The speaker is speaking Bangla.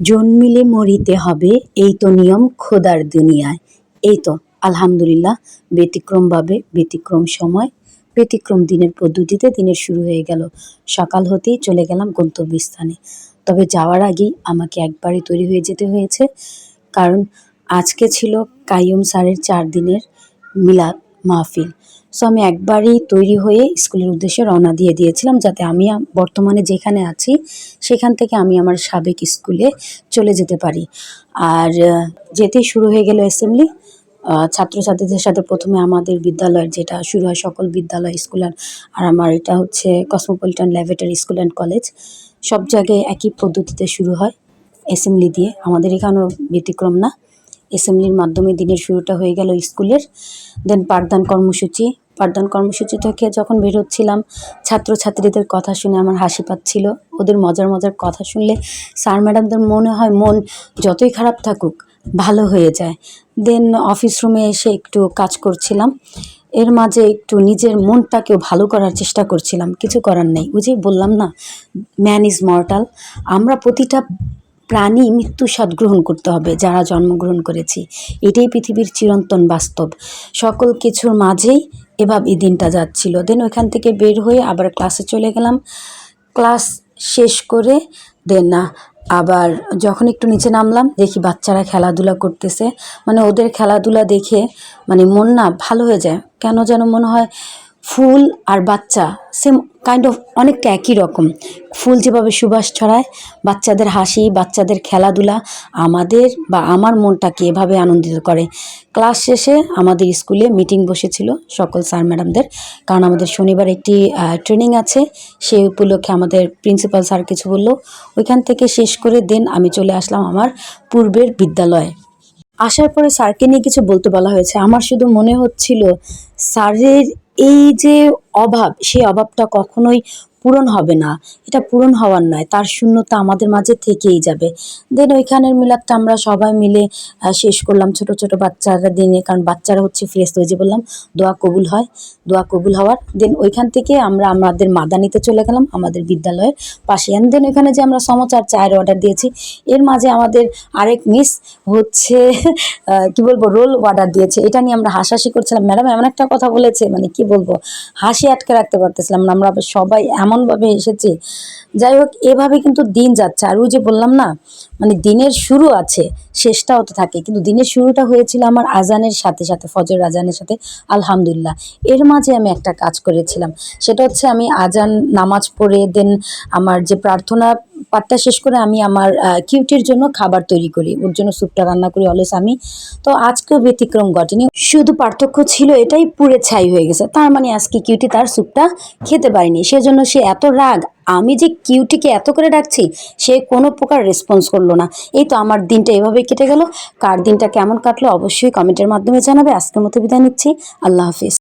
জন্মিলে মরিতে হবে, এই তো নিয়ম খোদার দুনিয়ায়। এই তো আলহামদুলিল্লাহ, ব্যতিক্রমভাবে ব্যতিক্রম সময় ব্যতিক্রম দিনের পদ্ধতিতে দিনের শুরু হয়ে গেল। সকাল হতেই চলে গেলাম গন্তব্যস্থানে। তবে যাওয়ার আগেই আমাকে একবারে তৈরি হয়ে যেতে হয়েছে, কারণ আজকে ছিল কাইয়ুম স্যারের 4 দিনের মিলাদ মাহফিল। সো আমি একবারেই তৈরি হয়ে স্কুলের উদ্দেশ্যে রওনা দিয়ে দিয়েছিলাম, যাতে আমি বর্তমানে যেখানে আছি সেখান থেকে আমি আমার সাবেক স্কুলে চলে যেতে পারি। আর যেতেই শুরু হয়ে গেল অ্যাসেম্বলি। ছাত্রছাত্রীদের সাথে প্রথমে আমাদের বিদ্যালয়ের, যেটা শুরু হয় সকল বিদ্যালয় স্কুল, আর আমার এটা হচ্ছে Cosmopolitan laboratory school and college. সব জায়গায় একই পদ্ধতিতে শুরু হয় অ্যাসেম্বলি দিয়ে, আমাদের এখানেও ব্যতিক্রম না। অ্যাসেম্বলির মাধ্যমে দিনের শুরুটা হয়ে গেল স্কুলের। দেন পাঠদান কর্মসূচি থেকে যখন বের হচ্ছিলাম, ছাত্রছাত্রীদের কথা শুনে আমার হাসি পাচ্ছিল। ওদের মজার মজার কথা শুনলে স্যার ম্যাডামদের মনে হয় মন যতই খারাপ থাকুক ভালো হয়ে যায়। দেন অফিস রুমে এসে একটু কাজ করছিলাম, এর মাঝে একটু নিজের মনটাকেও ভালো করার চেষ্টা করছিলাম। কিছু করার নেই, ওই যে বললাম না, ম্যান ইজ মর্টাল। আমরা প্রতিটা প্রাণী মৃত্যুর স্বাদ গ্রহণ করতে হবে যারা জন্মগ্রহণ করেছি। এটাই পৃথিবীর চিরন্তন বাস্তব। সকল কিছুর মাঝেই এভাবে দিনটা যাচ্ছিল। দেন ওইখান থেকে বের হয়ে আবার ক্লাসে চলে গেলাম। ক্লাস শেষ করে দেন আবার যখন একটু নিচে নামলাম, দেখি বাচ্চারা খেলাধুলা করতেছে। মানে ওদের খেলাধুলা দেখে মানে মন না ভালো হয়ে যায়। কেন যেন মনে হয় ফুল আর বাচ্চা সেম কাইন্ড অফ অনেকটা একই রকম। ফুল যেভাবে সুবাস ছড়ায়, বাচ্চাদের হাসি, বাচ্চাদের খেলাধুলা আমাদের বা আমার মনটাকে এভাবে আনন্দিত করে। ক্লাস শেষে আমাদের স্কুলে মিটিং বসেছিল সকল স্যার ম্যাডামদের, কারণ আমাদের শনিবার একটি ট্রেনিং আছে। সেই উপলক্ষে আমাদের প্রিন্সিপাল স্যার কিছু বললো। ওইখান থেকে শেষ করে দেন আমি চলে আসলাম আমার পূর্বের বিদ্যালয়ে। আসার পরে স্যারকে নিয়ে কিছু বলতে বলা হয়েছে। আমার শুধু মনে হচ্ছিল স্যারের এই যে অভাব, সেই অভাবটা কখনোই পূরণ হবে না। এটা পূরণ হওয়ার নয়, তার শূন্যতা আমাদের মাঝে থেকেই যাবে। দেন ওইখানের মিলাদটা আমরা সবাই মিলে শেষ করলাম, ছোট ছোট বাচ্চারা দিনে, কারণ বাচ্চারা হচ্ছে ফ্রেশ, ওই যে বললাম দোয়া কবুল হয়, দোয়া কবুল হওয়ার। দেন ওইখান থেকে আমরা আমাদের মাদানিতে চলে গেলাম, আমাদের বিদ্যালয়ের পাশে। দেন ওইখানে যে আমরা সমোসার চায়ের অর্ডার দিয়েছি, এর মাঝে আমাদের আরেক মিস হচ্ছে কি বলবো, রোল অর্ডার দিয়েছে। এটা নিয়ে আমরা হাসাহাসি করছিলাম। ম্যাডাম এমন একটা কথা বলেছে, মানে কি বলবো, হাসি আটকে রাখতে পারতেছিলাম না। আমরা সবাই এমনভাবে এসেছি। যাই হোক, এভাবে কিন্তু দিন যাচ্ছে। আর ওই যে বললাম না, মানে দিনের শুরু আছে, শেষটাও তো থাকে, কিন্তু দিনের শুরুটা হয়েছিল আমার আজানের সাথে সাথে, ফজর আজানের সাথে। আলহামদুলিল্লাহ, এর মাঝে আমি একটা কাজ করেছিলাম, সেটা হচ্ছে আমি আজান নামাজ পড়ে দেন আমার যে প্রার্থনা পাঠটা শেষ করে আমি আমার কিউটির জন্য খাবার তৈরি করি, ওর জন্য স্যুপটা রান্না করি অলওয়েজ আমি। তো আজকেও ব্যতিক্রম ঘটেনি, শুধু পার্থক্য ছিল এটাই, পুড়ে ছাই হয়ে গেছে। তার মানে আজকে কিউটি তার স্যুপটা খেতে পারেনি, সেজন্য সে এত রাগ। আমি যে কিউটিকে এত করে ডাকছি, সে কোনো প্রকার রেসপন্স করলো না। এই তো আমার দিনটা এভাবেই কেটে গেল। কার দিনটা কেমন কাটলো অবশ্যই কমেন্টের মাধ্যমে জানাবে। আজকের মতো বিদায় নিচ্ছি, আল্লাহ হাফিজ।